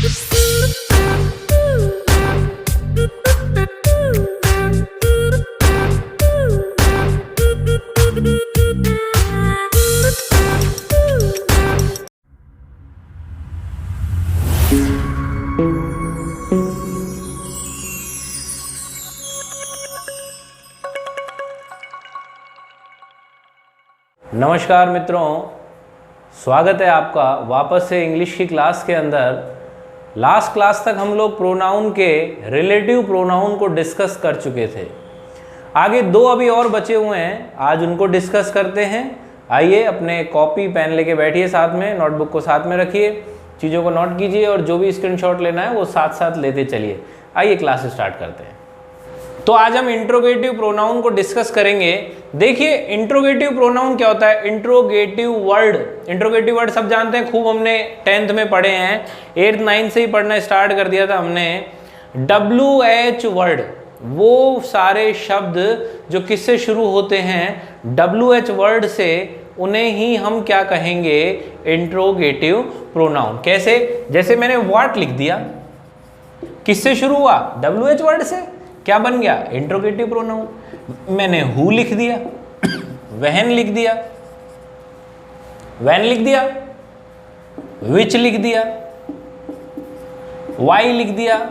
नमस्कार मित्रों, स्वागत है आपका वापस से इंग्लिश की क्लास के अंदर। लास्ट क्लास तक हम लोग प्रोनाउन के रिलेटिव प्रोनाउन को डिस्कस कर चुके थे। आगे दो अभी और बचे हुए हैं, आज उनको डिस्कस करते हैं। आइए अपने कॉपी पेन लेके बैठिए, साथ में नोटबुक को साथ में रखिए, चीज़ों को नोट कीजिए और जो भी स्क्रीनशॉट लेना है वो साथ साथ लेते चलिए। आइए क्लास स्टार्ट करते हैं। तो आज हम इंट्रोगेटिव प्रोनाउन को डिस्कस करेंगे। देखिए इंट्रोगेटिव प्रोनाउन क्या होता है। इंट्रोगेटिव वर्ड सब जानते हैं, खूब हमने 10th में पढ़े हैं, 8th 9th से ही पढ़ना स्टार्ट कर दिया था हमने। WH वर्ड, वो सारे शब्द जो किससे शुरू होते हैं WH वर्ड से, उन्हें ही हम क्या कहेंगे, इंट्रोगेटिव प्रोनाउन। कैसे? जैसे मैंने व्हाट लिख दिया, किससे शुरू हुआ, WH वर्ड से, क्या बन गया, इंट्रोगेटिव प्रोनाउन। मैंने हु लिख दिया, वहन लिख दिया, वैन लिख दिया, विच लिख दिया, वाई लिख दिया,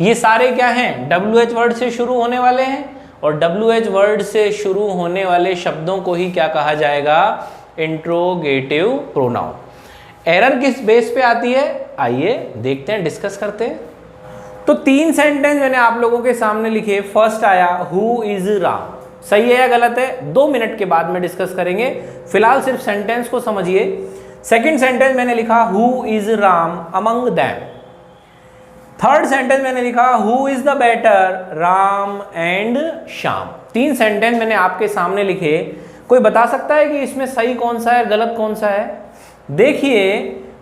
ये सारे क्या हैं, WH वर्ड से शुरू होने वाले हैं। और WH वर्ड से शुरू होने वाले शब्दों को ही क्या कहा जाएगा, इंट्रोगेटिव प्रोनाउन। एरर किस बेस पे आती है, आइए देखते हैं, डिस्कस करते हैं। तो 3 सेंटेंस मैंने आप लोगों के सामने लिखे। फर्स्ट आया हु इज राम, सही है या गलत है, 2 मिनट के बाद में डिस्कस करेंगे, फिलहाल सिर्फ सेंटेंस को समझिए। सेकंड सेंटेंस मैंने लिखा who is Ram among them. Third sentence मैंने लिखा who is the better, Ram and Shyam. 3 sentence मैंने आपके सामने लिखे। कोई बता सकता है कि इसमें सही कौन सा है, गलत कौन सा है? देखिए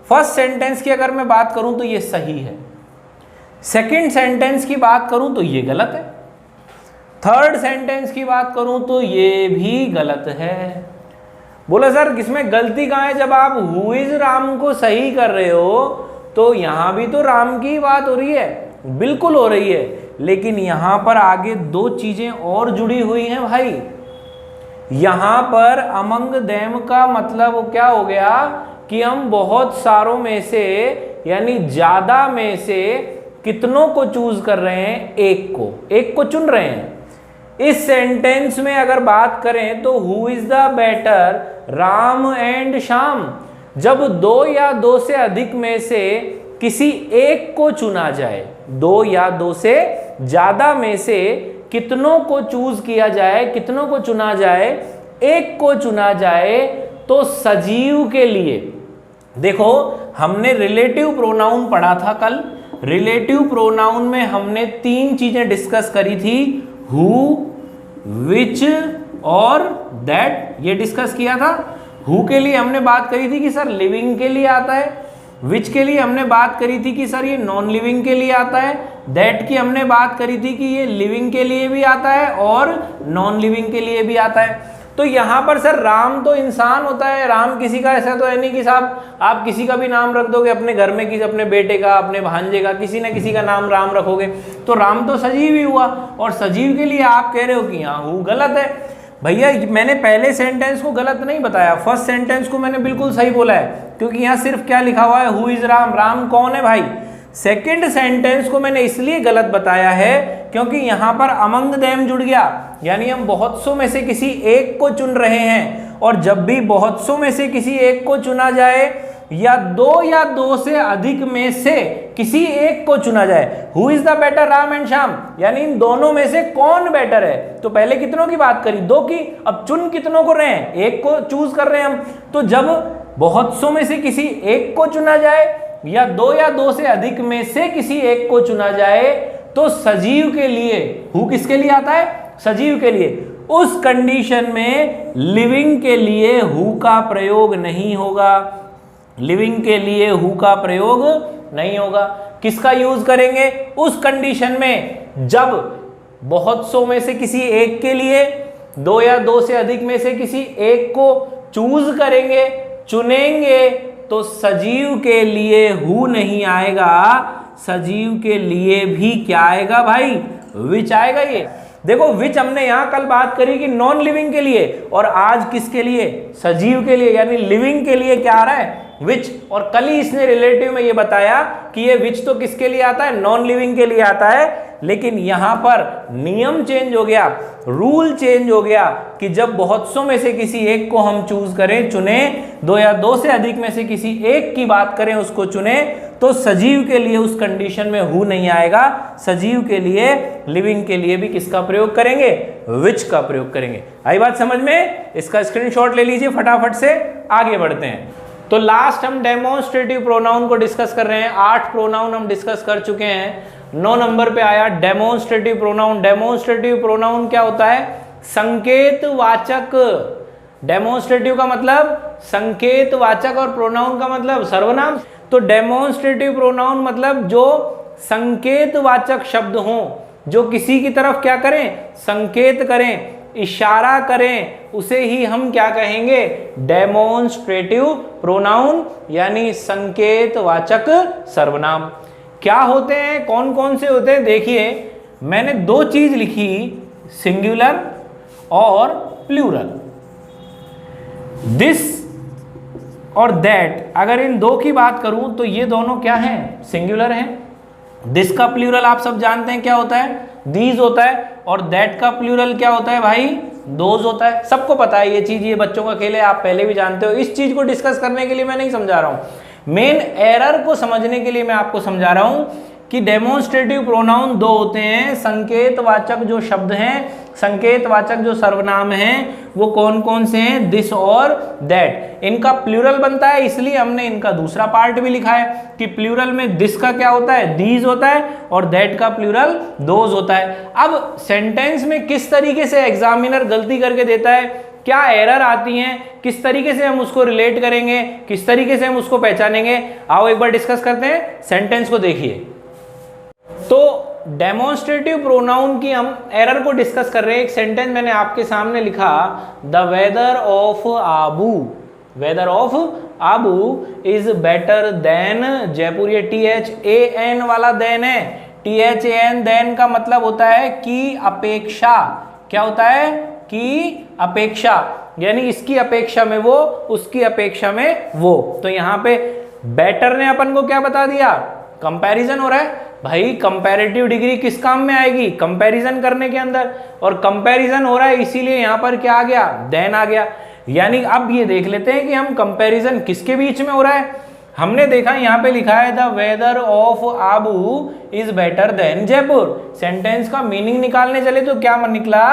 फर्स्ट सेंटेंस की अगर मैं बात करूं तो ये सही है, सेकंड सेंटेंस की बात करूं तो ये गलत है, थर्ड सेंटेंस की बात करूं तो ये भी गलत है। बोला सर इसमें गलती कहां है, जब आप हु इज राम को सही कर रहे हो तो यहां भी तो राम की बात हो रही है, बिल्कुल हो रही है, लेकिन यहां पर आगे 2 चीजें और जुड़ी हुई हैं भाई। यहां पर अमंग देम का मतलब क्या हो गया कि हम बहुत सारों में से, यानी ज्यादा में से कितनों को चूज कर रहे हैं, एक को चुन रहे हैं। इस सेंटेंस में अगर बात करें तो who is the better, Ram and Shyam. जब 2 या 2 से अधिक में से किसी एक को चुना जाए, 2 या 2 से ज्यादा में से कितनों को चूज किया जाए, कितनों को चुना जाए, एक को चुना जाए, तो सजीव के लिए, देखो हमने रिलेटिव प्रोनाउन पढ़ा था कल। रिलेटिव प्रोनाउन में हमने 3 चीजें डिस्कस करी थी, हु, विच और दैट, ये डिस्कस किया था। हु के लिए हमने बात करी थी कि सर लिविंग के लिए आता है, विच के लिए हमने बात करी थी कि सर ये नॉन लिविंग के लिए आता है, दैट की हमने बात करी थी कि ये लिविंग के लिए भी आता है और नॉन लिविंग के लिए भी आता है। तो यहां पर सर राम तो इंसान होता है, राम किसी का ऐसा तो है नहीं कि साहब आप किसी का भी नाम रख दोगे अपने घर में, किसी अपने बेटे का, अपने भांजे का, किसी न किसी का नाम राम रखोगे, तो राम तो सजीव ही हुआ। और सजीव के लिए आप कह रहे हो कि यहाँ हु गलत है। भैया मैंने पहले सेंटेंस को गलत नहीं बताया, फर्स्ट सेंटेंस को मैंने बिल्कुल सही बोला है, क्योंकि यहाँ सिर्फ क्या लिखा हुआ है, हु इज राम, राम कौन है भाई। सेकंड सेंटेंस को मैंने इसलिए गलत बताया है क्योंकि यहां पर अमंग देम जुड़ गया, यानी हम बहुत सौ में से किसी एक को चुन रहे हैं। और जब भी बहुत सौ में से किसी एक को चुना जाए या 2 से अधिक में से किसी एक को चुना जाए, who is the better, Ram and Shyam, यानी इन दोनों में से कौन बेटर है। तो पहले कितनों की बात करी, 2 की, अब चुन कितनों को रहे हैं, एक को चूज कर रहे हैं हम। तो जब बहुत सौ में से किसी एक को चुना जाए या 2 से अधिक में से किसी एक को चुना जाए, तो सजीव के लिए, हु किसके लिए आता है, सजीव के लिए। उस कंडीशन में लिविंग के लिए हु का प्रयोग नहीं होगा, लिविंग के लिए हु का प्रयोग नहीं होगा। किसका यूज करेंगे उस कंडीशन में, जब बहुत सौ में से किसी एक के लिए, 2 या 2 से अधिक में से किसी एक को चूज करेंगे, चुनेंगे, तो सजीव के लिए हु नहीं आएगा, सजीव के लिए भी क्या आएगा भाई, विच आएगा। ये देखो विच हमने यहां कल बात करी कि नॉन लिविंग के लिए, और आज किसके लिए, सजीव के लिए, यानी लिविंग के लिए क्या आ रहा है, विच। और कल ही इसने रिलेटिव में ये बताया कि ये विच तो किसके लिए आता है, नॉन लिविंग के लिए आता है। लेकिन यहां पर नियम चेंज हो गया, रूल चेंज हो गया कि जब बहुत सौ में से किसी एक को हम चूज करें, चुने, दो या दो से अधिक में से किसी एक की बात करें, उसको चुने, तो सजीव के लिए उस कंडीशन में हु नहीं आएगा, सजीव के लिए, लिविंग के लिए भी किसका प्रयोग करेंगे, विच का प्रयोग करेंगे। आई बात समझ में? इसका स्क्रीनशॉट ले लीजिए, फटाफट से आगे बढ़ते हैं। तो लास्ट हम डेमोन्स्ट्रेटिव प्रोनाउन को डिस्कस कर रहे हैं। 8 प्रोनाउन हम डिस्कस कर चुके हैं। 9 नंबर पे आया डेमोन्स्ट्रेटिव प्रोनाउन। डेमोन्स्ट्रेटिव प्रोनाउन क्या होता है, संकेतवाचक। डेमोन्स्ट्रेटिव का मतलब संकेतवाचक और प्रोनाउन का मतलब सर्वनाम। तो डेमोन्स्ट्रेटिव प्रोनाउन मतलब जो संकेतवाचक शब्द हों, जो किसी की तरफ क्या करें, संकेत करें, इशारा करें, उसे ही हम क्या कहेंगे, डेमोन्स्ट्रेटिव प्रोनाउन, यानी संकेतवाचक सर्वनाम। क्या होते हैं, कौन कौन से होते हैं, देखिए मैंने 2 चीज लिखी, सिंगुलर और प्लूरल। दिस और दैट, अगर इन 2 की बात करूं तो ये दोनों क्या हैं, सिंगुलर हैं। दिस का प्लूरल आप सब जानते हैं क्या होता है, दीज होता है, और दैट का प्लूरल क्या होता है भाई, दोज होता है। सबको पता है ये चीज, ये बच्चों का खेल है, आप पहले भी जानते हो। इस चीज को डिस्कस करने के लिए मैं नहीं समझा रहा हूं, मेन एरर को समझने के लिए मैं आपको समझा रहा हूं कि डेमोन्स्ट्रेटिव प्रोनाउन 2 होते हैं। संकेतवाचक जो शब्द हैं, संकेतवाचक जो सर्वनाम हैं, वो कौन कौन से हैं, दिस और दैट। इनका प्लूरल बनता है, इसलिए हमने इनका दूसरा पार्ट भी लिखा है कि प्लूरल में दिस का क्या होता है, दीज होता है, और दैट का प्लूरल दोज होता है। अब सेंटेंस में किस तरीके से एग्जामिनर गलती करके देता है, क्या एरर आती हैं, किस तरीके से हम उसको रिलेट करेंगे, किस तरीके से हम उसको पहचानेंगे, आओ एक बार डिस्कस करते हैं। सेंटेंस को देखिए, तो डेमोन्स्ट्रेटिव प्रोनाउन की हम एरर को डिस्कस कर रहे हैं। एक सेंटेंस मैंने आपके सामने लिखा, the weather of Abu, weather of Abu is better than Jaipur. ये THAN वाला देन है। THAN देन का मतलब होता है कि अपेक्षा। क्या होता है, की अपेक्षा, यानी इसकी अपेक्षा में वो, उसकी अपेक्षा में वो। तो यहां पे बेटर ने अपन को क्या बता दिया, कंपैरिजन हो रहा है भाई। कंपैरेटिव डिग्री किस काम में आएगी, कंपैरिजन करने के अंदर, और कंपैरिजन हो रहा है इसीलिए यहां पर क्या आ गया, देन आ गया। यानी अब ये देख लेते हैं कि हम कंपैरिजन किसके बीच में हो रहा है। हमने देखा यहां पे लिखा है the weather of Abu is better than Jaipur. Sentence का मीनिंग निकालने चले तो क्या निकला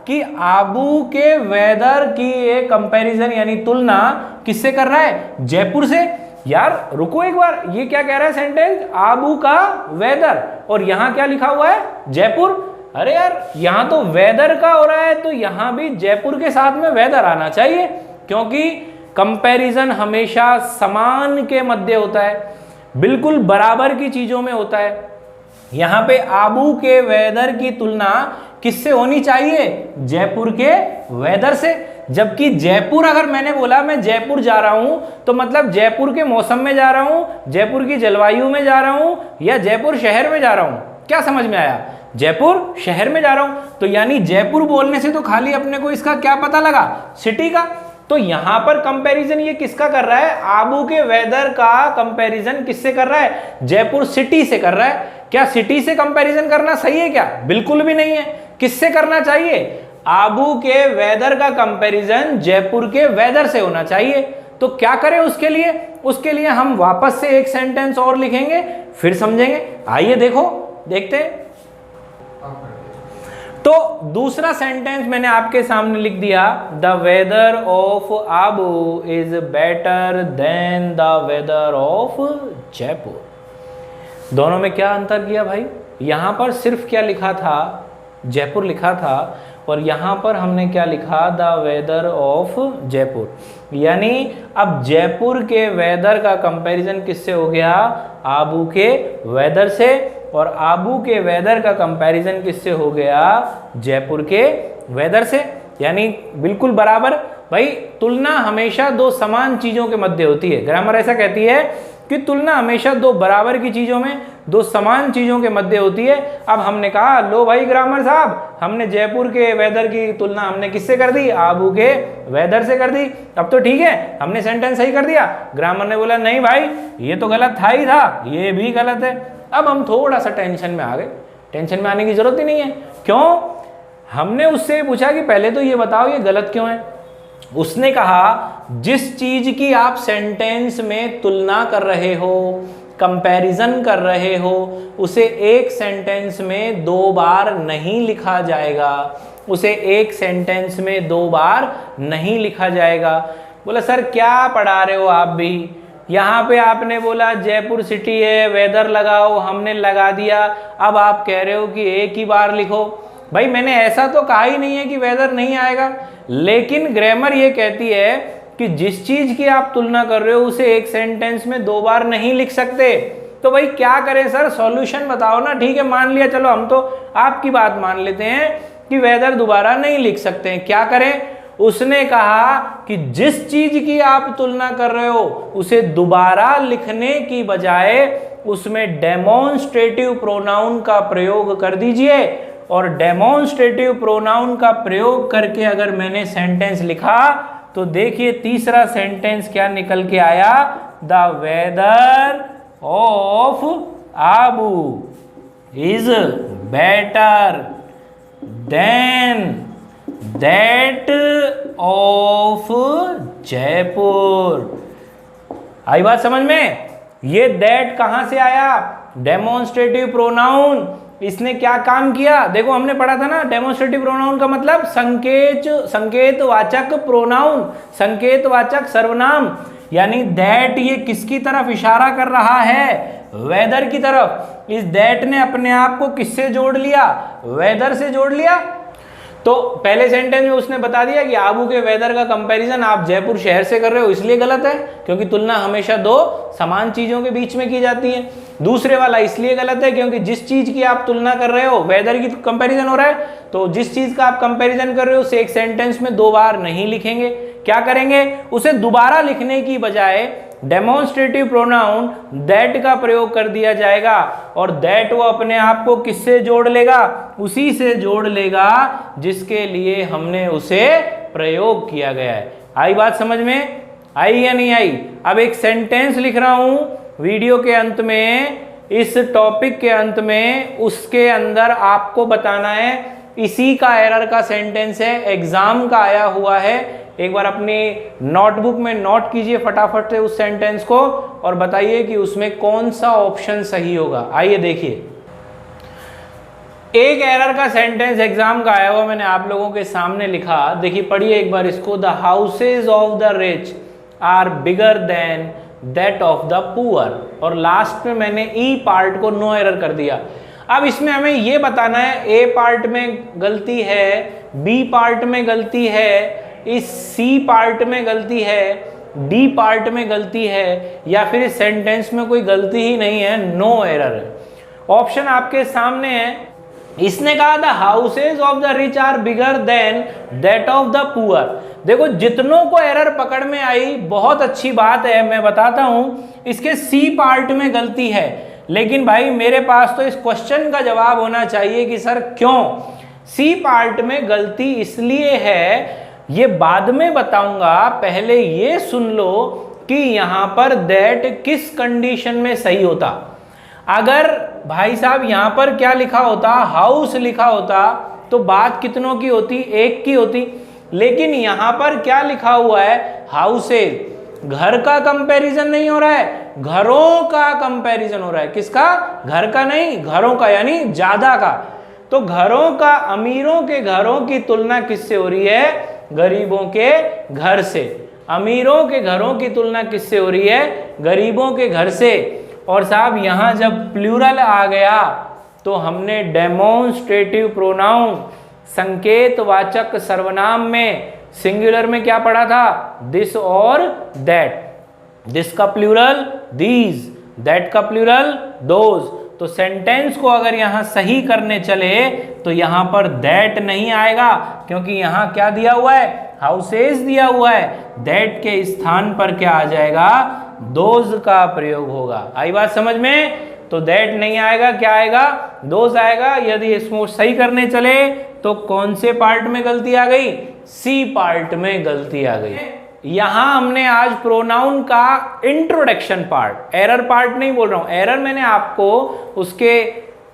कि आबू के वेदर की एक कंपैरिजन यानी तुलना किससे कर रहा है, जयपुर से। यार रुको एक बार, ये क्या कह रहा है सेंटेंस, आबू का वेदर, और यहां क्या लिखा हुआ है, जयपुर। अरे यार यहां तो वेदर का हो रहा है, तो यहां भी जयपुर के साथ में वेदर आना चाहिए, क्योंकि कंपैरिजन हमेशा समान के मध्य होता है, बिल्कुल बराबर की चीजों में होता है। यहां पे आबू के वेदर की तुलना किससे होनी चाहिए, जयपुर के वेदर से। जबकि जयपुर, अगर मैंने बोला मैं जयपुर जा रहा हूं, तो मतलब जयपुर के मौसम में जा रहा हूं, जयपुर की जलवायु में जा रहा हूं, या जयपुर शहर में जा रहा हूं। क्या समझ में आया, जयपुर शहर में जा रहा हूं, तो यानी जयपुर बोलने से तो खाली अपने को इसका क्या पता लगा, सिटी का। तो यहां पर कंपैरिजन ये किसका कर रहा है, आबू के वेदर का कंपैरिजन किससे कर रहा है, जयपुर सिटी से कर रहा है। क्या सिटी से कंपैरिजन करना सही है क्या, बिल्कुल भी नहीं है। किससे करना चाहिए, आबू के वेदर का कंपैरिजन जयपुर के वेदर से होना चाहिए। तो क्या करें उसके लिए, उसके लिए हम वापस से एक सेंटेंस और लिखेंगे, फिर समझेंगे। आइए देखो, देखते हैं। तो दूसरा सेंटेंस मैंने आपके सामने लिख दिया, the weather of Abu is better than the weather of Jaipur. दोनों में क्या अंतर किया भाई, यहां पर सिर्फ क्या लिखा था, जयपुर लिखा था, और यहां पर हमने क्या लिखा, द वेदर ऑफ जयपुर। यानी अब जयपुर के वेदर का कंपैरिजन किससे हो गया, आबू के वेदर से, और आबू के वेदर का कंपैरिजन किससे हो गया, जयपुर के वेदर से, यानी बिल्कुल बराबर। भाई तुलना हमेशा दो समान चीजों के मध्य होती है। ग्रामर ऐसा कहती है कि तुलना हमेशा दो बराबर की चीजों में, दो समान चीजों के मध्य होती है। अब हमने कहा लो भाई ग्रामर साहब, हमने जयपुर के वेदर की तुलना हमने किससे कर दी? आबू के वेदर से कर दी। अब तो ठीक है, हमने सेंटेंस सही कर दिया। ग्रामर ने बोला नहीं भाई ये तो गलत था ही था, ये भी गलत है। अब हम थोड़ा सा टेंशन में आ गए। टेंशन में आने की जरूरत ही नहीं है। क्यों? हमने उससे पूछा कि पहले तो ये बताओ ये गलत क्यों है। उसने कहा जिस चीज की आप सेंटेंस में तुलना कर रहे हो, कंपैरिजन कर रहे हो, उसे एक सेंटेंस में 2 बार नहीं लिखा जाएगा। उसे एक सेंटेंस में 2 बार नहीं लिखा जाएगा। बोला सर क्या पढ़ा रहे हो आप भी? यहाँ पे आपने बोला जयपुर सिटी है, वेदर लगाओ, हमने लगा दिया। अब आप कह रहे हो कि एक ही बार लिखो। भाई मैंने ऐसा तो कहा ही नहीं है कि वेदर नहीं आएगा, लेकिन ग्रामर ये कहती है कि जिस चीज की आप तुलना कर रहे हो उसे एक सेंटेंस में 2 बार नहीं लिख सकते। तो भाई क्या करें सर, सॉल्यूशन बताओ ना। ठीक है मान लिया, चलो हम तो आपकी बात मान लेते हैं कि वेदर दोबारा नहीं लिख सकते हैं, क्या करें? उसने कहा कि जिस चीज की आप तुलना कर रहे हो उसे दोबारा लिखने की बजाय उसमें डेमोन्स्ट्रेटिव प्रोनाउन का प्रयोग कर दीजिए। और डेमोन्स्ट्रेटिव प्रोनाउन का प्रयोग करके अगर मैंने सेंटेंस लिखा तो देखिए तीसरा सेंटेंस क्या निकल के आया? The weather of Abu is better than that of Jaipur. आई बात समझ में? ये दैट कहां से आया? Demonstrative pronoun. इसने क्या काम किया? देखो हमने पढ़ा था ना, डेमोन्स्ट्रेटिव प्रोनाउन का मतलब संकेतवाचक प्रोनाउन, संकेतवाचक सर्वनाम। यानी दैट ये किसकी तरफ इशारा कर रहा है? वेदर की तरफ। इस दैट ने अपने आप को किससे जोड़ लिया? वेदर से जोड़ लिया। तो पहले सेंटेंस में उसने बता दिया कि आबू के वेदर का कंपैरिजन आप जयपुर शहर से कर रहे हो, इसलिए गलत है क्योंकि तुलना हमेशा 2 समान चीजों के बीच में की जाती है। दूसरे वाला इसलिए गलत है क्योंकि जिस चीज की आप तुलना कर रहे हो, वेदर की कंपैरिजन हो रहा है, तो जिस चीज का आप कंपैरिजन कर रहे हो उसे एक सेंटेंस में 2 बार नहीं लिखेंगे। क्या करेंगे? उसे दोबारा लिखने की बजाय डेमोन्स्ट्रेटिव प्रोनाउन दैट का प्रयोग कर दिया जाएगा। और दैट वो अपने आप को किससे जोड़ लेगा? उसी से जोड़ लेगा जिसके लिए हमने उसे प्रयोग किया गया है। आई बात समझ में? आई या नहीं आई? अब एक सेंटेंस लिख रहा हूं वीडियो के अंत में, इस टॉपिक के अंत में, उसके अंदर आपको बताना है इसी का एरर का सेंटेंस है, एग्जाम का आया हुआ है। एक बार अपनी नोटबुक में नोट कीजिए फटाफट से उस सेंटेंस को और बताइए कि उसमें कौन सा ऑप्शन सही होगा। आइए देखिए, एक एरर का सेंटेंस एग्जाम का आया हुआ मैंने आप लोगों के सामने लिखा। देखिए पढ़िए एक बार इसको। The houses of the rich are bigger than that of the poor. और लास्ट में मैंने ई पार्ट को नो एरर कर दिया। अब इसमें हमें ये बताना है ए पार्ट में गलती है, बी पार्ट में गलती है, इस सी पार्ट में गलती है, डी पार्ट में गलती है, या फिर इस सेंटेंस में कोई गलती ही नहीं है, नो एरर है। ऑप्शन आपके सामने है। इसने कहा the houses of the rich are bigger than that of the poor. देखो जितनों को एरर पकड़ में आई बहुत अच्छी बात है, मैं बताता हूं। इसके सी पार्ट में गलती है, लेकिन भाई मेरे पास तो इस क्वेश्चन का जवाब होना चाहिए कि सर क्यों सी पार्ट में गलती इसलिए है, ये बाद में बताऊंगा। पहले ये सुन लो कि यहां पर दैट किस कंडीशन में सही होता। अगर भाई साहब यहां पर क्या लिखा होता, हाउस लिखा होता, तो बात कितनों की होती? एक की होती। लेकिन यहां पर क्या लिखा हुआ है? हाउसेज। घर का कंपैरिजन नहीं हो रहा है, घरों का कंपैरिजन हो रहा है। किसका? घर का नहीं, घरों का, यानी ज्यादा का। तो घरों का, अमीरों के घरों की तुलना किससे हो रही है? गरीबों के घर से। अमीरों के घरों की तुलना किससे हो रही है? गरीबों के घर से। और साहब यहां जब प्लूरल आ गया तो हमने डेमोन्स्ट्रेटिव प्रोनाउन, संकेतवाचक सर्वनाम में सिंगुलर में क्या पढ़ा था? दिस और दैट। दिस का प्लूरल दीज, दैट का प्लूरल दोज। तो सेंटेंस को अगर यहां सही करने चले तो यहां पर दैट नहीं आएगा, क्योंकि यहां क्या दिया हुआ है, हाउसेज दिया हुआ है। दैट के स्थान पर क्या आ जाएगा, दोज का प्रयोग होगा। आई बात समझ में? तो दैट नहीं आएगा, क्या आएगा, दोज आएगा। यदि इसको सही करने चले तो कौन से पार्ट में गलती आ गई, सी पार्ट में गलती आ गई। यहां हमने आज प्रोनाउन का इंट्रोडक्शन पार्ट, एरर पार्ट नहीं बोल रहा हूं, एरर मैंने आपको उसके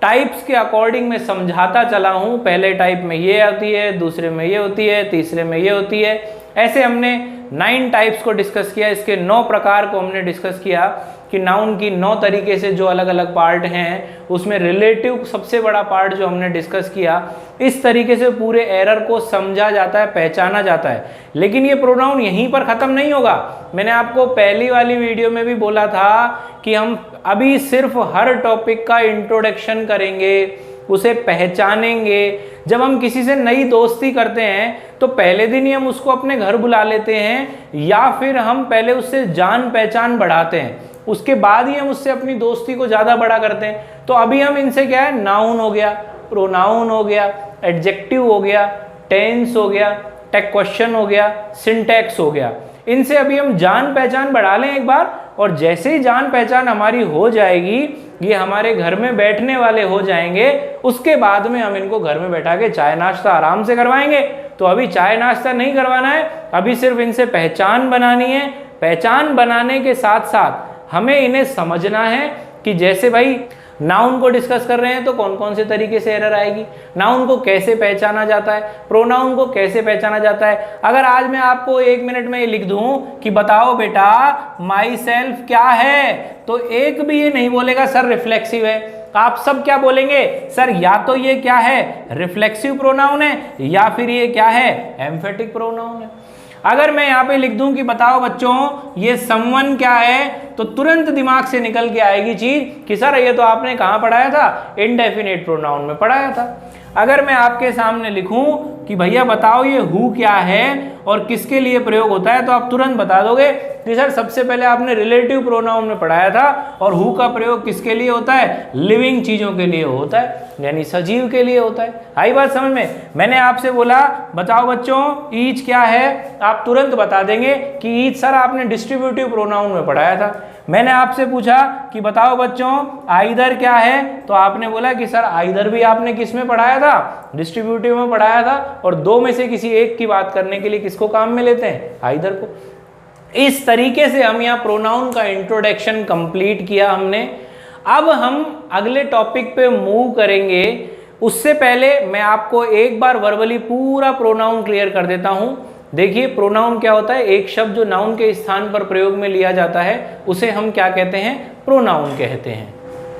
टाइप्स के अकॉर्डिंग में समझाता चला हूं। पहले टाइप में ये होती है, दूसरे में ये होती है, तीसरे में ये होती है। ऐसे हमने 9 टाइप्स को डिस्कस किया, इसके 9 प्रकार को हमने डिस्कस किया कि नाउन की 9 तरीके से जो अलग अलग पार्ट हैं, उसमें रिलेटिव सबसे बड़ा पार्ट जो हमने डिस्कस किया। इस तरीके से पूरे एरर को समझा जाता है, पहचाना जाता है। लेकिन ये प्रोनाउन यहीं पर ख़त्म नहीं होगा। मैंने आपको पहली वाली वीडियो में भी बोला था कि हम अभी सिर्फ हर टॉपिक का इंट्रोडक्शन करेंगे, उसे पहचानेंगे। जब हम किसी से नई दोस्ती करते हैं तो पहले दिन ही हम उसको अपने घर बुला लेते हैं, या फिर हम पहले उससे जान पहचान बढ़ाते हैं, उसके बाद ही हम उससे अपनी दोस्ती को ज़्यादा बड़ा करते हैं। तो अभी हम इनसे क्या है, नाउन हो गया, प्रोनाउन हो गया, एडजेक्टिव हो गया, टेंस हो गया, टेक क्वेश्चन हो गया, सिंटैक्स हो गया, इनसे अभी हम जान पहचान बढ़ा लें एक बार। और जैसे ही जान पहचान हमारी हो जाएगी, ये हमारे घर में बैठने वाले हो जाएंगे, उसके बाद में हम इनको घर में बैठा के चाय नाश्ता आराम से करवाएंगे। तो अभी चाय नाश्ता नहीं करवाना है, अभी सिर्फ इनसे पहचान बनानी है। पहचान बनाने के साथ साथ हमें इन्हें समझना है कि जैसे भाई नाउन को डिस्कस कर रहे हैं तो कौन कौन से तरीके से एरर आएगी, नाउन को कैसे पहचाना जाता है, प्रोनाउन को कैसे पहचाना जाता है। अगर आज मैं आपको 1 मिनट में ये लिख दूं कि बताओ बेटा माई सेल्फ क्या है, तो एक भी ये नहीं बोलेगा सर रिफ्लेक्सिव है। आप सब क्या बोलेंगे, सर या तो ये क्या है, रिफ्लेक्सिव प्रोनाउन है, या फिर ये क्या है, एम्फेटिक प्रोनाउन है। अगर मैं यहाँ पे लिख दूं कि बताओ बच्चों ये समवन क्या है, तो तुरंत दिमाग से निकल के आएगी चीज कि सर ये तो आपने कहाँ पढ़ाया था, इंडेफिनिट प्रोनाउन में पढ़ाया था। अगर मैं आपके सामने लिखूं कि भैया बताओ ये हु क्या है और किसके लिए प्रयोग होता है, तो आप तुरंत बता दोगे कि सर सबसे पहले आपने रिलेटिव प्रोनाउन में पढ़ाया था, और हु का प्रयोग किसके लिए होता है, लिविंग चीजों के लिए होता है, यानी सजीव के लिए होता है। आई बात समझ में? मैंने आपसे बोला बताओ बच्चों ईच क्या है, आप तुरंत बता देंगे कि ईच सर आपने डिस्ट्रीब्यूटिव प्रोनाउन में पढ़ाया था। मैंने आपसे पूछा कि बताओ बच्चों आइदर क्या है, तो आपने बोला कि सर आइदर भी आपने किस में पढ़ाया था, डिस्ट्रीब्यूटिव में पढ़ाया था। और दो में से किसी एक की बात करने के लिए किसको काम में लेते हैं, आइदर को। इस तरीके से हम यहाँ प्रोनाउन का इंट्रोडक्शन कंप्लीट किया हमने। अब हम अगले टॉपिक पे मूव करेंगे। उससे पहले मैं आपको एक बार वर्बली पूरा प्रोनाउन क्लियर कर देता हूं। देखिए प्रोनाउन क्या होता है, एक शब्द जो नाउन के स्थान पर प्रयोग में लिया जाता है उसे हम क्या कहते हैं, प्रोनाउन कहते हैं।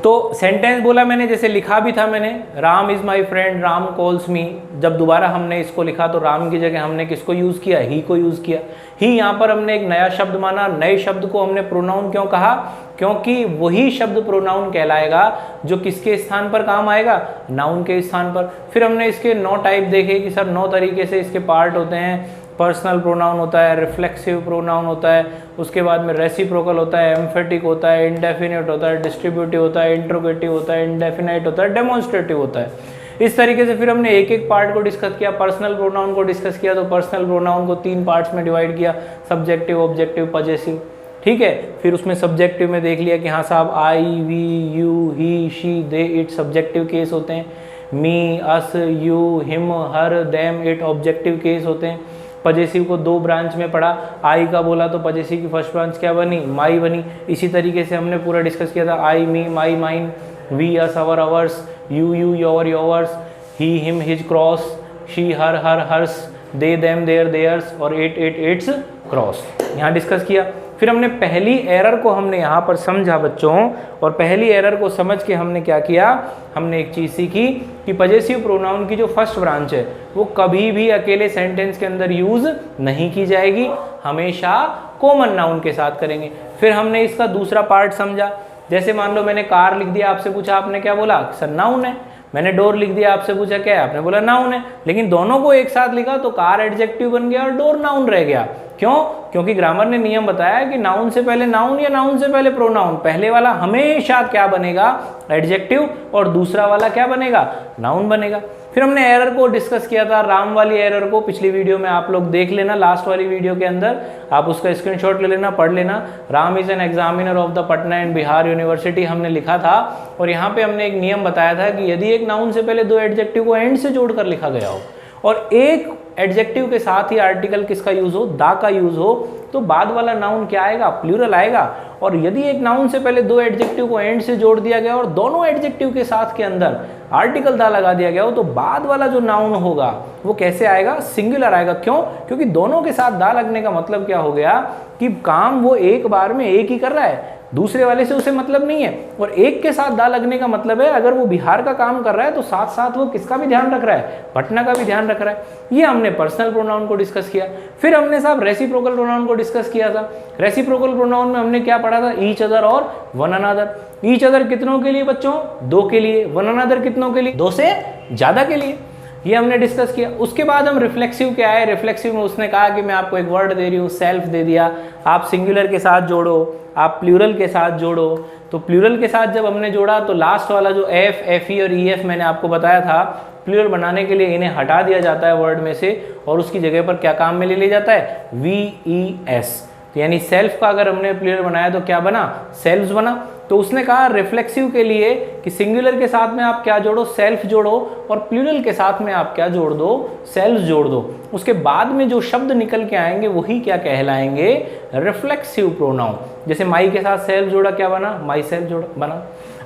तो सेंटेंस बोला मैंने, जैसे लिखा भी था मैंने, Ram is my friend, Ram calls me. जब दोबारा हमने इसको लिखा तो राम की जगह हमने किसको यूज़ किया, ही को यूज़ किया। ही यहाँ पर हमने एक नया शब्द माना। नए शब्द को हमने प्रोनाउन क्यों कहा, क्योंकि वही शब्द प्रोनाउन कहलाएगा जो किसके स्थान पर काम आएगा, नाउन के स्थान पर। फिर हमने इसके 9 टाइप देखे कि सर 9 तरीके से इसके पार्ट होते हैं। पर्सनल प्रोनाउन होता है, रिफ्लेक्सिव प्रोनाउन होता है, उसके बाद में रेसिप्रोकल होता है, एम्फेटिक होता है, इंडेफिनिट होता है, डिस्ट्रीब्यूटिव होता है, इंट्रोगेटिव होता है, इंडेफिनाइट होता है, डेमोन्स्ट्रेटिव होता है। इस तरीके से फिर हमने एक एक पार्ट को डिस्कस किया। पर्सनल प्रोनाउन को डिस्कस किया तो पर्सनल प्रोनाउन को 3 पार्ट्स में डिवाइड किया, सब्जेक्टिव, ऑब्जेक्टिव, पजेसिव। ठीक है, फिर उसमें सब्जेक्टिव में देख लिया कि हाँ साहब I, we, you, he, she, they, it subjective case होते हैं। Me, us, you, him, her, them, it objective case होते हैं। पजेसिव को 2 ब्रांच में पढ़ा। आई का बोला तो पजेसिव की फर्स्ट ब्रांच क्या बनी, माई बनी। इसी तरीके से हमने पूरा डिस्कस किया था, I, me, my, mine, we, us, our, ours, you, you, your, yours, he, him, his, cross, she, her, hers, they, them, their, theirs, और इट, इट्स, क्रॉस। यहाँ डिस्कस किया। फिर हमने पहली एरर को हमने यहाँ पर समझा बच्चों, और पहली एरर को समझ के हमने क्या किया, हमने एक चीज़ सीखी कि पजेसिव प्रोनाउन की जो फर्स्ट ब्रांच है वो कभी भी अकेले सेंटेंस के अंदर यूज़ नहीं की जाएगी, हमेशा कॉमन नाउन के साथ करेंगे। फिर हमने इसका दूसरा पार्ट समझा। जैसे मान लो मैंने कार लिख दिया, आपसे पूछा, आपने क्या बोला, सर नाउन है। मैंने डोर लिख दिया, आपसे पूछा क्या है, आपने बोला नाउन है, लेकिन दोनों को एक साथ लिखा तो कार एडजेक्टिव बन गया और डोर नाउन रह गया। क्यों? क्योंकि ग्रामर ने नियम बताया कि नाउन से पहले नाउन या नाउन से पहले प्रोनाउन, पहले वाला हमेशा क्या बनेगा, एडजेक्टिव, और दूसरा वाला क्या बनेगा, नाउन बनेगा। फिर हमने एरर को डिस्कस किया था, राम वाली एरर को, पिछली वीडियो में आप लोग देख लेना, लास्ट वाली वीडियो के अंदर आप उसका स्क्रीनशॉट ले लेना, पढ़ लेना। Ram is an examiner of the Patna and Bihar university हमने लिखा था, और यहाँ पे हमने एक नियम बताया था कि यदि एक नाउन से पहले दो एडजेक्टिव को एंड से जोड़कर लिखा गया हो और एक एडजेक्टिव के साथ ही आर्टिकल किसका यूज हो, दा का यूज हो, तो बाद वाला नाउन क्या आएगा, प्लूरल आएगा। और यदि एक नाउन से पहले दो एडजेक्टिव को एंड से जोड़ दिया गया और दोनों एडजेक्टिव के साथ के अंदर आर्टिकल दा लगा दिया गया हो, तो बाद वाला जो नाउन होगा वो कैसे आएगा, सिंगुलर आएगा। क्यों? क्योंकि दोनों के साथ दा लगने का मतलब क्या हो गया कि काम वो एक बार में एक ही कर रहा है, दूसरे वाले से उसे मतलब नहीं है। और एक के साथ दा लगने का मतलब है अगर वो बिहार का काम कर रहा है तो साथ साथ वो किसका भी ध्यान रख रहा है, पटना का भी ध्यान रख रहा है। ये हमने पर्सनल प्रोनाउन को डिस्कस किया। फिर हमने साहब रेसिप्रोकल प्रोनाउन को डिस्कस किया था। रेसिप्रोकल प्रोनाउन में हमने क्या पढ़ा था, ईच अदर और वन अनदर। ईच अदर कितनों के लिए बच्चों, दो के लिए। वन अनदर कितनों के लिए, दो से ज्यादा के लिए। ये हमने डिस्कस किया। उसके बाद हम रिफ्लेक्सिव के आए। रिफ्लेक्सिव में उसने कहा कि मैं आपको एक वर्ड दे रही हूँ, सेल्फ दे दिया, आप सिंगुलर के साथ जोड़ो, आप प्लूरल के साथ जोड़ो। तो प्लूरल के साथ जब हमने जोड़ा तो लास्ट वाला जो एफ, एफ ई और ई एफ मैंने आपको बताया था, प्लूरल बनाने के लिए इन्हें हटा दिया जाता है वर्ड में से और उसकी जगह पर क्या काम में ले लिया जाता है, वी ई एस। तो यानी सेल्फ का अगर हमने प्लूरल बनाया तो क्या बना, सेल्व्स बना। तो उसने कहा रिफ्लेक्सिव के लिए कि सिंगुलर के साथ में आप क्या जोड़ो, सेल्फ जोड़ो, और प्लूरल के साथ में आप क्या जोड़ दो, सेल्फ जोड़ दो। उसके बाद में जो शब्द निकल के आएंगे वही क्या कहलाएंगे, रिफ्लेक्सिव प्रोनाउन। जैसे माई के साथ सेल्फ जोड़ा, क्या बना, माई सेल्फ जोड़ा बना।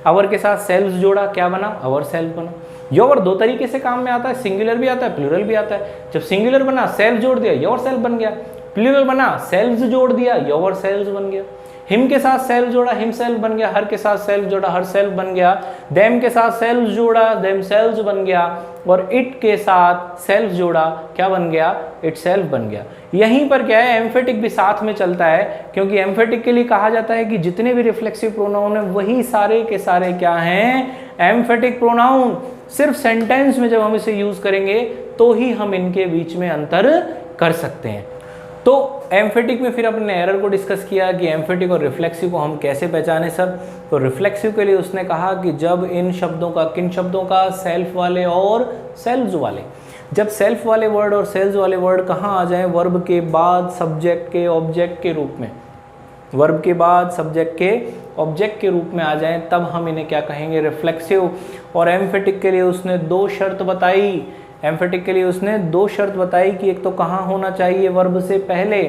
अवर के साथ सेल्फ जोड़ा, क्या बना, अवर सेल्फ बना। योर दो तरीके से काम में आता है, सिंगुलर भी आता है, प्लूरल भी आता है। जब सिंगुलर बना, सेल्फ जोड़ दिया, योर सेल्फ बन गया। प्लूरल बना, सेल्व्स जोड़ दिया, योर सेल्व्स बन गया। हिम के साथ सेल्फ जोड़ा, हिम सेल्फ बन गया। हर के साथ सेल्फ जोड़ा, हर सेल्फ बन गया। देम के साथ सेल्फ जोड़ा, देम सेल्व्स बन गया। और इट के साथ सेल्फ जोड़ा, क्या बन गया, इट सेल्फ बन गया। यहीं पर क्या है, एम्फेटिक भी साथ में चलता है, क्योंकि एम्फेटिक के लिए कहा जाता है कि जितने भी रिफ्लेक्सिव प्रोनाउन है वही सारे के सारे क्या हैं, एम्फेटिक प्रोनाउन। सिर्फ सेंटेंस में जब हम इसे यूज करेंगे तो ही हम इनके बीच में अंतर कर सकते हैं। तो एम्फेटिक में फिर अपने एरर को डिस्कस किया कि एम्फेटिक और रिफ्लेक्सिव को हम कैसे पहचाने सर। तो रिफ्लेक्सिव के लिए उसने कहा कि जब इन शब्दों का, किन शब्दों का, सेल्फ वाले और सेल्व्स वाले, जब सेल्फ वाले वर्ड और सेल्व्स वाले वर्ड कहाँ आ जाएं, वर्ब के बाद सब्जेक्ट के ऑब्जेक्ट के रूप में, वर्ब के बाद सब्जेक्ट के ऑब्जेक्ट के रूप में आ जाएं, तब हम इन्हें क्या कहेंगे, रिफ्लेक्सिव। और एम्फेटिक के लिए उसने दो शर्त बताई। एम्फेटिक के लिए उसने दो शर्त बताई कि एक तो कहाँ होना चाहिए, वर्ब से पहले,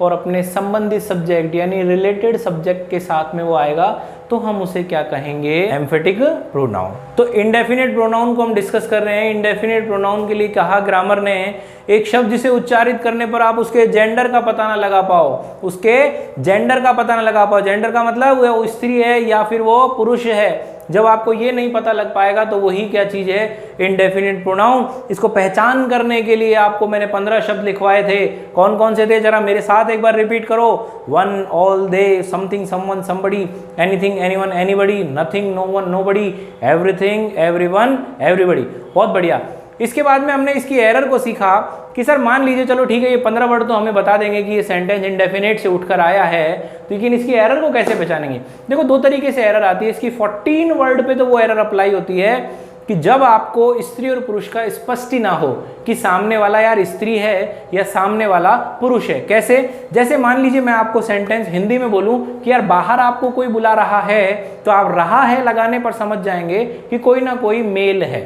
और अपने संबंधित सब्जेक्ट यानी रिलेटेड सब्जेक्ट के साथ में वो आएगा, तो हम उसे क्या कहेंगे, एम्फेटिक प्रोनाउन। तो इंडेफिनिट प्रोनाउन को हम डिस्कस कर रहे हैं। इंडेफिनिट प्रोनाउन के लिए कहा ग्रामर ने, एक शब्द जिसे उच्चारित करने पर आप उसके जेंडर का पता ना लगा पाओ, उसके जेंडर का पता ना लगा पाओ। जेंडर का मतलब वो स्त्री है या फिर वो पुरुष है। जब आपको ये नहीं पता लग पाएगा तो वही क्या चीज़ है, इंडेफिनिट प्रोनाउन। इसको पहचान करने के लिए आपको मैंने 15 शब्द लिखवाए थे। कौन कौन से थे, जरा मेरे साथ एक बार रिपीट करो। One, all, they, something, someone, somebody, anything, anyone, anybody, nothing, no one, nobody, everything, everyone, everybody. बहुत बढ़िया। इसके बाद में हमने इसकी एरर को सीखा कि सर मान लीजिए, चलो ठीक है, ये 15 वर्ड तो हमें बता देंगे कि ये सेंटेंस इंडेफिनिट से उठकर आया है, लेकिन इसकी एरर को कैसे पहचानेंगे। देखो दो तरीके से एरर आती है इसकी। 14 वर्ड पे तो वो एरर अप्लाई होती है कि जब आपको स्त्री और पुरुष का स्पष्ट ही ना हो कि सामने वाला यार स्त्री है या सामने वाला पुरुष है। कैसे, जैसे मान लीजिए मैं आपको सेंटेंस हिंदी में बोलूं कि यार बाहर आपको कोई बुला रहा है, तो आप रहा है लगाने पर समझ जाएंगे कि कोई ना कोई मेल है।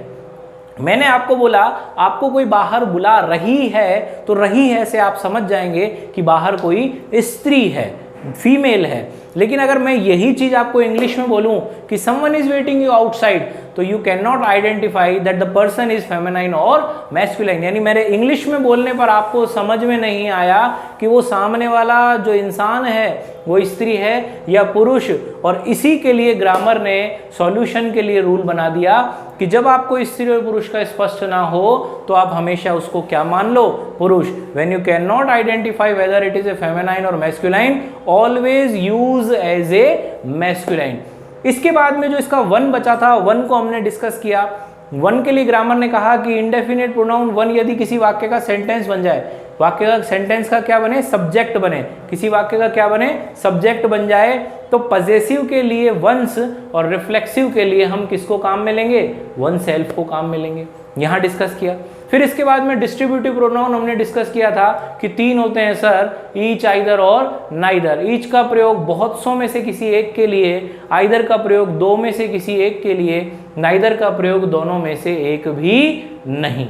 मैंने आपको बोला आपको कोई बाहर बुला रही है, तो रही है से आप समझ जाएंगे कि बाहर कोई स्त्री है, फीमेल है। लेकिन अगर मैं यही चीज आपको इंग्लिश में बोलूं कि someone is waiting you outside, तो you can not identify that the person is feminine और मैस्कुलाइन। यानी मेरे इंग्लिश में बोलने पर आपको समझ में नहीं आया कि वो सामने वाला जो इंसान है वो स्त्री है या पुरुष। और इसी के लिए ग्रामर ने सॉल्यूशन के लिए रूल बना दिया कि जब आपको स्त्री और पुरुष का स्पष्ट ना हो तो आप हमेशा उसको क्या मान लो, पुरुष। When you can not identify whether it is a feminine और masculine, always use as a masculine. इसके बाद में जो इसका वन बचा था, वन को हमने डिस्कस किया वन के लिए ग्रामर ने कहा कि इंडेफिनिट प्रोनाउन वन यदि किसी वाक्य का सेंटेंस बन जाए, वाक्य का सेंटेंस का क्या बने, सब्जेक्ट बने, किसी वाक्य का क्या बने, सब्जेक्ट बन जाए, तो पजेसिव के लिए वंस और रिफ्लेक्सिव के लिए हम किसको काम में लेंगे, वन सेल्फ को काम में लेंगे। यहाँ डिस्कस किया। फिर इसके बाद में डिस्ट्रीब्यूटिव प्रोनाउन हमने डिस्कस किया था कि 3 होते हैं सर, ईच, आइदर और नाइदर। ईच का प्रयोग बहुत सौ में से किसी एक के लिए, आइदर का प्रयोग 2 में से किसी एक के लिए, नाइदर का प्रयोग दोनों में से एक भी नहीं।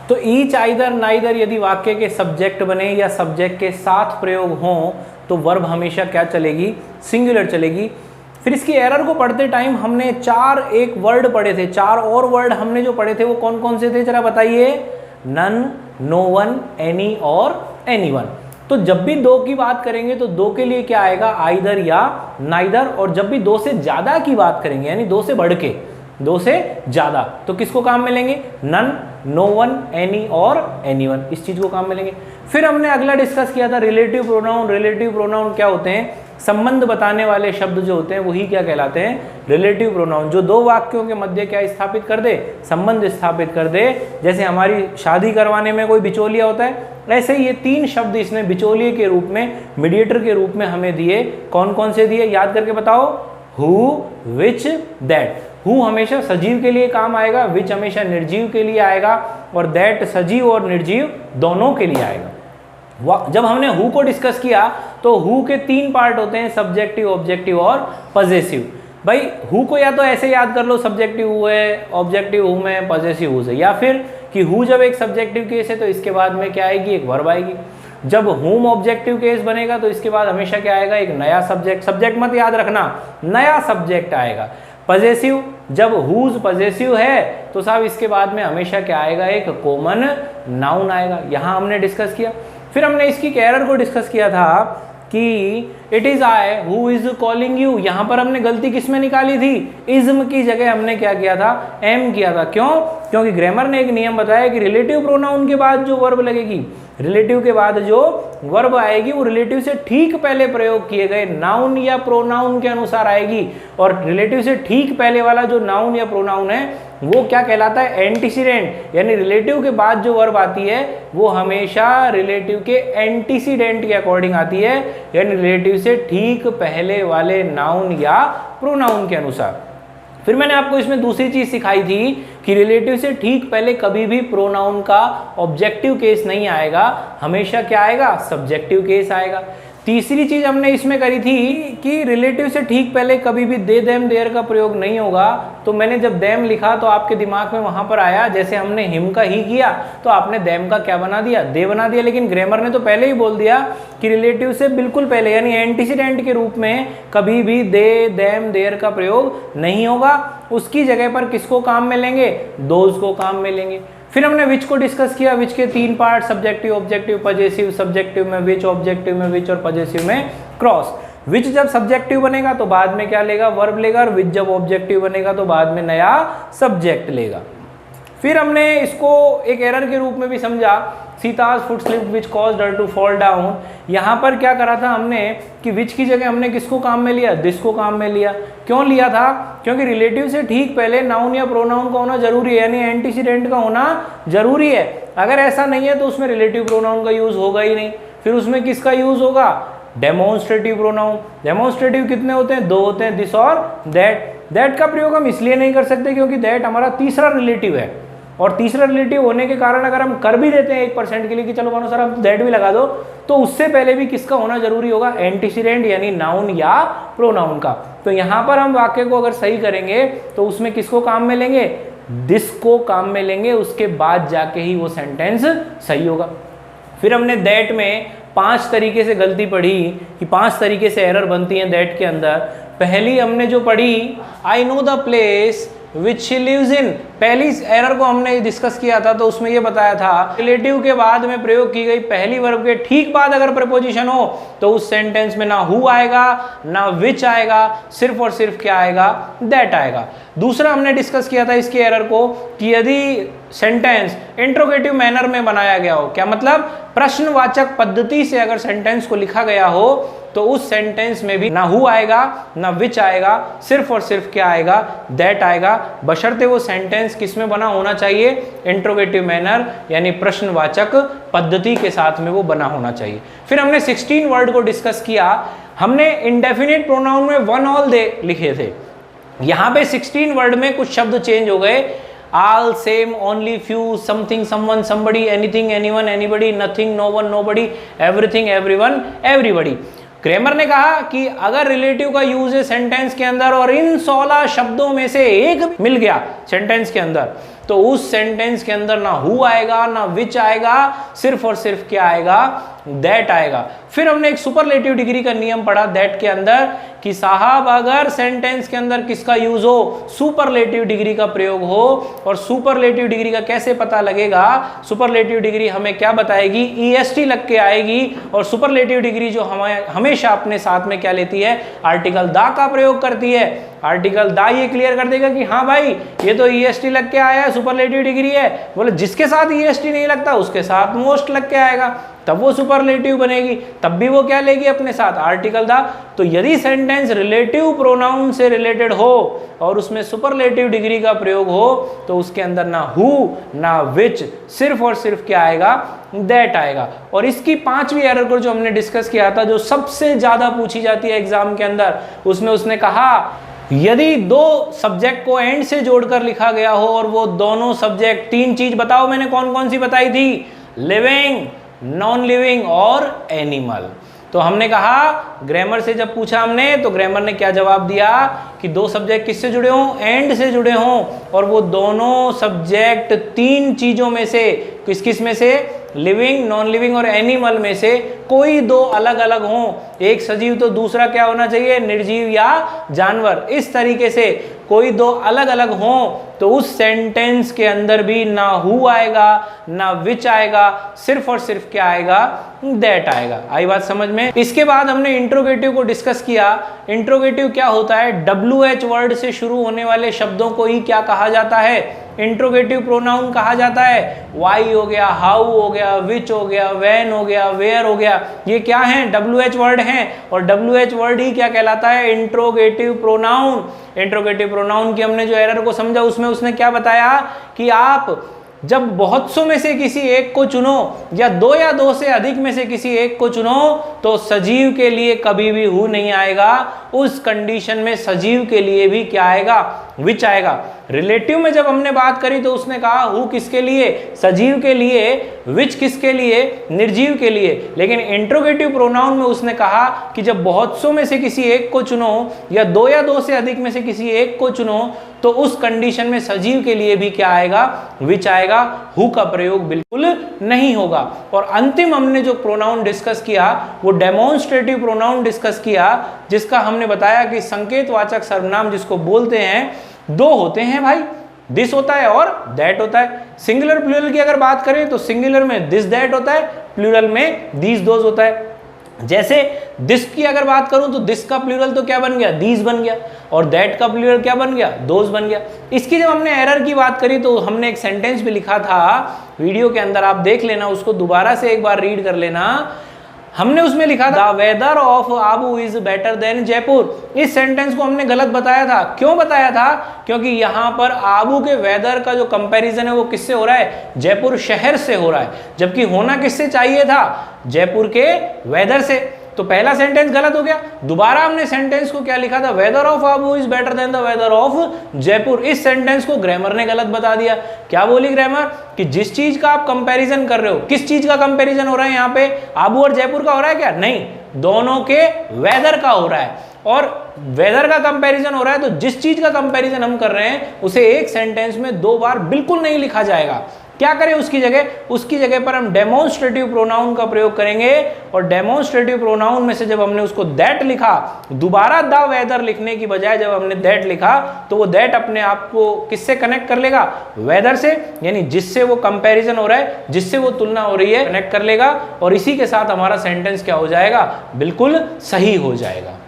तो ईच, आइदर, नाइदर यदि वाक्य के सब्जेक्ट बने या सब्जेक्ट के साथ प्रयोग हों तो वर्ब हमेशा क्या चलेगी, सिंगुलर चलेगी। फिर इसकी एरर को पढ़ते टाइम हमने 4 एक वर्ड पढ़े थे, 4 और वर्ड हमने जो पढ़े थे वो कौन कौन से थे जरा बताइए, नन, नो वन, एनी और एनीवन। तो जब भी 2 की बात करेंगे तो 2 के लिए क्या आएगा, आइदर या नाइदर, और जब भी 2 से ज्यादा की बात करेंगे यानी 2 से बढ़ के, 2 से ज्यादा, तो किसको काम में लेंगे, नन, नो वन, एनी और एनीवन, इस चीज को काम में लेंगे। फिर हमने अगला डिस्कस किया था रिलेटिव प्रोनाउन। रिलेटिव प्रोनाउन क्या होते हैं, संबंध बताने वाले शब्द जो होते हैं वही क्या कहलाते हैं, रिलेटिव प्रोनाउन, जो 2 वाक्यों के मध्य क्या स्थापित कर दे, संबंध स्थापित कर दे। जैसे हमारी शादी करवाने में कोई बिचौलिया होता है, ऐसे ही ये 3 शब्द इसने बिचौलिए के रूप में, मीडिएटर के रूप में हमें दिए। कौन कौन से दिए, याद करके बताओ, हु, विच, दैट। हु हमेशा सजीव के लिए काम आएगा, विच हमेशा निर्जीव के लिए आएगा, और दैट सजीव और निर्जीव दोनों के लिए आएगा। जब हमने हु को डिस्कस किया तो हु के 3 पार्ट होते हैं, सब्जेक्टिव, ऑब्जेक्टिव और पजेसिव। भाई हु को या तो ऐसे याद कर लो, सब्जेक्टिव हु है, ऑब्जेक्टिव हु में, पजेसिव हु है, या फिर कि हु जब एक सब्जेक्टिव केस है तो इसके बाद में क्या आएगी, एक वर्ब आएगी। जब हुम ऑब्जेक्टिव केस बनेगा तो इसके बाद हमेशा क्या आएगा, एक नया सब्जेक्ट, सब्जेक्ट मत याद रखना, नया सब्जेक्ट आएगा। पजेसिव, जब हुज पजेसिव है तो साहब इसके बाद में हमेशा क्या आएगा, एक कॉमन नाउन आएगा। यहाँ हमने डिस्कस किया। फिर हमने इसकी एरर को डिस्कस किया था कि it is I who is calling you. यहाँ पर हमने गलती किसमें निकाली थी, इज्म की जगह हमने क्या किया था, एम किया था। क्यों, क्योंकि ग्रामर ने एक नियम बताया कि रिलेटिव प्रोनाउन के बाद जो वर्ब लगेगी, रिलेटिव के बाद जो वर्ब आएगी वो रिलेटिव से ठीक पहले प्रयोग किए गए नाउन या प्रोनाउन के अनुसार आएगी, और रिलेटिव से ठीक पहले वाला जो नाउन या प्रोनाउन है वो क्या कहलाता है, एंटीसीडेंट। यानी रिलेटिव के बाद जो वर्ब आती है वो हमेशा रिलेटिव के एंटीसीडेंट के अकॉर्डिंग आती है, यानी रिलेटिव से ठीक पहले वाले नाउन या प्रोनाउन के अनुसार। फिर मैंने आपको इसमें दूसरी चीज सिखाई थी कि रिलेटिव से ठीक पहले कभी भी प्रोनाउन का ऑब्जेक्टिव केस नहीं आएगा, हमेशा क्या आएगा, सब्जेक्टिव केस आएगा। तीसरी चीज हमने इसमें करी थी कि रिलेटिव से ठीक पहले कभी भी दे, देम, देयर का प्रयोग नहीं होगा। तो मैंने जब देम लिखा तो आपके दिमाग में वहां पर आया, जैसे हमने हिम का ही किया तो आपने देम का क्या बना दिया, दे बना दिया। लेकिन ग्रामर ने तो पहले ही बोल दिया कि रिलेटिव से बिल्कुल पहले यानी एंटीसीडेंट के रूप में कभी भी दे, देम, देयर का प्रयोग नहीं होगा। उसकी जगह पर किसको काम में लेंगे, दोज को काम में लेंगे। फिर हमने विच को डिस्कस किया। विच के 3 part, subjective, objective, possessive. Subjective में विच, ऑब्जेक्टिव में विच और पजेसिव में क्रॉस। विच जब सब्जेक्टिव बनेगा तो बाद में क्या लेगा, वर्ब लेगा, और विच जब ऑब्जेक्टिव बनेगा तो बाद में नया सब्जेक्ट लेगा। फिर हमने इसको एक एरर के रूप में भी समझा, Sita's foot slip which caused her to fall down. यहाँ पर क्या करा था हमने कि विच की जगह हमने किसको काम में लिया, दिस को काम में लिया। क्यों लिया था, क्योंकि रिलेटिव से ठीक पहले नाउन या प्रोनाउन का होना जरूरी है, यानी एंटीसीडेंट का होना जरूरी है। अगर ऐसा नहीं है तो उसमें रिलेटिव प्रोनाउन का यूज होगा ही नहीं। फिर उसमें किसका यूज होगा, डेमोन्स्ट्रेटिव प्रोनाउन। डेमोन्स्ट्रेटिव कितने होते हैं, 2 होते हैं, दिस और दैट। दैट का प्रयोग हम इसलिए नहीं कर सकते क्योंकि दैट हमारा तीसरा रिलेटिव है, और तीसरा रिलेटिव होने के कारण अगर हम कर भी देते हैं 1% के लिए कि चलो मानो सर आप दैट भी लगा दो, तो उससे पहले भी किसका होना जरूरी होगा, एंटीसीडेंट यानी नाउन या प्रोनाउन का। तो यहाँ पर हम वाक्य को अगर सही करेंगे तो उसमें किसको काम में लेंगे, दिस को काम में लेंगे, उसके बाद जाके ही वो सेंटेंस सही होगा। फिर हमने दैट में 5 तरीके से गलती पढ़ी कि 5 तरीके से एरर बनती हैं दैट के अंदर। पहली हमने जो पढ़ी, I know the place which she lives in. पहली एरर को हमने डिस्कस किया था तो उसमें ये बताया था रिलेटिव के बाद में प्रयोग की गई पहली वर्ब के ठीक बाद अगर प्रपोजिशन हो तो उस सेंटेंस में ना हु आएगा ना विच आएगा, सिर्फ और सिर्फ क्या आएगा, दैट आएगा। दूसरा हमने डिस्कस किया था इसके एरर को कि यदि सेंटेंस इंट्रोगेटिव मैनर में बनाया गया हो, क्या मतलब प्रश्नवाचक पद्धति से अगर सेंटेंस को लिखा गया हो तो उस सेंटेंस में भी ना हु आएगा ना विच आएगा, सिर्फ और सिर्फ क्या आएगा, दैट आएगा, बशर्ते वो सेंटेंस सेंटेंस किस में बना होना चाहिए, इंट्रोगेटिव मैनर यानी प्रश्नवाचक पद्धति के साथ में वो बना होना चाहिए। फिर हमने 16 वर्ड को डिस्कस किया। हमने इंडेफिनिट प्रोनाउन में वन ऑल दे लिखे थे, यहाँ पे 16 वर्ड में कुछ शब्द चेंज हो गए, all, same, only, few, something, someone, somebody, anything, anyone, anybody, nothing, no one, nobody, everything, everyone, everybody। Grammar ने कहा कि अगर रिलेटिव का यूज है सेंटेंस के अंदर और इन 16 शब्दों में से एक मिल गया सेंटेंस के अंदर, तो उस सेंटेंस के अंदर ना हु आएगा ना विच आएगा, सिर्फ और सिर्फ क्या आएगा, दैट आएगा। फिर हमने एक सुपरलेटिव डिग्री का नियम पढ़ा दैट के अंदर कि साहब अगर सेंटेंस के अंदर किसका यूज हो, सुपरलेटिव डिग्री का प्रयोग हो। और सुपरलेटिव डिग्री का कैसे पता लगेगा, सुपरलेटिव डिग्री हमें क्या बताएगी, ईएसटी लग के आएगी। और सुपरलेटिव डिग्री जो हमें हमेशा अपने साथ में क्या लेती है, आर्टिकल दा का प्रयोग करती है। आर्टिकल दा ये क्लियर कर देगा कि हाँ भाई ये तो ईएसटी लग के आया है, सुपरलेटिव डिग्री है। बोले जिसके साथ ईएसटी नहीं लगता उसके साथ मोस्ट लग के आएगा, तब वो सुपरलेटिव बनेगी, तब भी वो क्या लेगी अपने साथ, आर्टिकल दा। तो यदि सेंटेंस रिलेटिव प्रोनाउन से रिलेटेड हो और उसमें सुपरलेटिव डिग्री का प्रयोग हो तो उसके अंदर ना हु ना विच, सिर्फ और सिर्फ क्या आएगा, दैट आएगा। और इसकी 5वीं एरर को जो हमने डिस्कस किया था, जो सबसे ज्यादा पूछी जाती है एग्जाम के अंदर, उसमें उसने कहा यदि दो सब्जेक्ट को एंड से जोड़कर लिखा गया हो और वो दोनों सब्जेक्ट, 3 चीज बताओ, मैंने कौन कौन सी बताई थी, लिविंग, नॉन लिविंग और एनिमल। तो हमने कहा ग्रामर से जब पूछा हमने तो ग्रामर ने क्या जवाब दिया कि दो सब्जेक्ट किससे जुड़े हों, एंड से जुड़े हों, और वो दोनों सब्जेक्ट 3 चीजों में से, किस किस में से, लिविंग, नॉन लिविंग और एनिमल में से कोई 2 अलग अलग हों, एक सजीव तो दूसरा क्या होना चाहिए, निर्जीव या जानवर। इस तरीके से कोई 2 अलग अलग हों तो उस सेंटेंस के अंदर भी ना हु आएगा ना विच आएगा, सिर्फ और सिर्फ क्या आएगा, दैट आएगा। आई बात समझ में। इसके बाद हमने इंट्रोगेटिव को डिस्कस किया। इंट्रोगेटिव क्या होता है, WH वर्ड से शुरू होने वाले शब्दों को ही क्या कहा जाता है, इंट्रोगेटिव प्रोनाउन कहा जाता है। वाई हो गया, हाउ हो गया, विच हो गया, व्हेन हो गया, वेयर हो गया, ये क्या हैं, WH वर्ड हैं। और WH वर्ड ही क्या कहलाता है, इंट्रोगेटिव प्रोनाउन। इंट्रोगेटिव प्रोनाउन की हमने जो एरर को समझा उसमें उसने क्या बताया कि आप जब बहुत सौ में से किसी एक को चुनो या 2 से अधिक में से किसी एक को चुनो तो सजीव के लिए कभी भी हु नहीं आएगा, उस कंडीशन में सजीव के लिए भी क्या आएगा, विच आएगा। रिलेटिव में जब हमने बात करी तो उसने कहा हु किसके लिए, सजीव के लिए, विच किसके लिए, निर्जीव के लिए। लेकिन इंट्रोगेटिव प्रोनाउन में उसने कहा कि जब बहुत सौ में से किसी एक को चुनो या 2 से अधिक में से किसी एक को चुनो तो उस कंडीशन में सजीव के लिए भी क्या आएगा, विच आएगा, हु का प्रयोग बिल्कुल नहीं होगा। और अंतिम हमने जो प्रोनाउन डिस्कस किया वो डेमोन्स्ट्रेटिव प्रोनाउन डिस्कस किया, जिसका हमने बताया कि संकेतवाचक सर्वनाम जिसको बोलते हैं 2 होते हैं भाई, दिस होता है और दैट होता है। सिंगुलर प्लूरल की अगर बात करें तो सिंगुलर में दिस दैट होता है, प्लूरल में दीज दोज होता है। जैसे दिस की अगर बात करूं तो दिस का प्लूरल तो क्या बन गया, दीज बन गया, और दैट का प्लूरल क्या बन गया, दोज बन गया। इसकी जब हमने एरर की बात करी तो हमने एक सेंटेंस भी लिखा था वीडियो के अंदर, आप देख लेना उसको, दोबारा से एक बार रीड कर लेना। हमने उसमें लिखा था the weather of Abu is better than Jaipur. इस सेंटेंस को हमने गलत बताया था। क्यों बताया था, क्योंकि यहाँ पर आबू के वेदर का जो कंपैरिजन है वो किससे हो रहा है, जयपुर शहर से हो रहा है, जबकि होना किससे चाहिए था, जयपुर के वेदर से। तो पहला सेंटेंस गलत हो गया। दोबारा हमने सेंटेंस को क्या लिखा था, weather of Abu is better than the weather of Jaipur. इस सेंटेंस को ग्रामर ने गलत बता दिया। क्या बोली ग्रामर कि जिस चीज का आप कंपैरिजन कर रहे हो, किस चीज का कंपैरिजन हो रहा है यहाँ पे, आबू और जयपुर का हो रहा है क्या, नहीं, दोनों के वेदर का हो रहा है। और वेदर का कंपैरिजन हो रहा है तो जिस चीज का कंपैरिजन हम कर रहे हैं उसे एक सेंटेंस में 2 बार बिल्कुल नहीं लिखा जाएगा। क्या करें उसकी जगह पर हम डेमोन्स्ट्रेटिव प्रोनाउन का प्रयोग करेंगे। और डेमोन्स्ट्रेटिव प्रोनाउन में से जब हमने उसको दैट लिखा, दोबारा द वेदर लिखने की बजाय जब हमने दैट लिखा तो वो दैट अपने आप को किससे कनेक्ट कर लेगा, वेदर से, यानी जिससे वो कंपैरिजन हो रहा है, जिससे वो तुलना हो रही है, कनेक्ट कर लेगा। और इसी के साथ हमारा सेंटेंस क्या हो जाएगा, बिल्कुल सही हो जाएगा।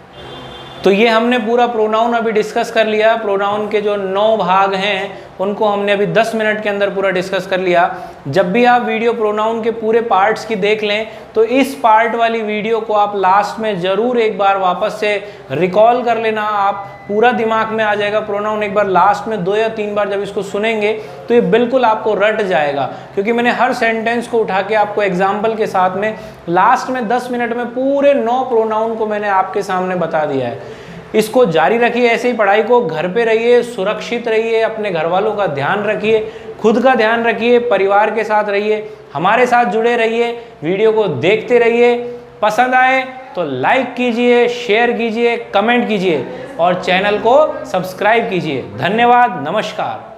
तो ये हमने पूरा प्रोनाउन अभी डिस्कस कर लिया। प्रोनाउन के जो 9 भाग हैं उनको हमने अभी 10 मिनट के अंदर पूरा डिस्कस कर लिया। जब भी आप वीडियो प्रोनाउन के पूरे पार्ट्स की देख लें तो इस पार्ट वाली वीडियो को आप लास्ट में ज़रूर एक बार वापस से रिकॉल कर लेना, आप पूरा दिमाग में आ जाएगा प्रोनाउन। एक बार लास्ट में 2 या 3 बार जब इसको सुनेंगे तो ये बिल्कुल आपको रट जाएगा, क्योंकि मैंने हर सेंटेंस को उठा के आपको एग्जाम्पल के साथ में लास्ट में 10 मिनट में पूरे 9 प्रोनाउन को मैंने आपके सामने बता दिया है। इसको जारी रखिए, ऐसे ही पढ़ाई को, घर पे रहिए, सुरक्षित रहिए, अपने घर वालों का ध्यान रखिए, खुद का ध्यान रखिए, परिवार के साथ रहिए, हमारे साथ जुड़े रहिए, वीडियो को देखते रहिए। पसंद आए तो लाइक कीजिए, शेयर कीजिए, कमेंट कीजिए और चैनल को सब्सक्राइब कीजिए। धन्यवाद, नमस्कार।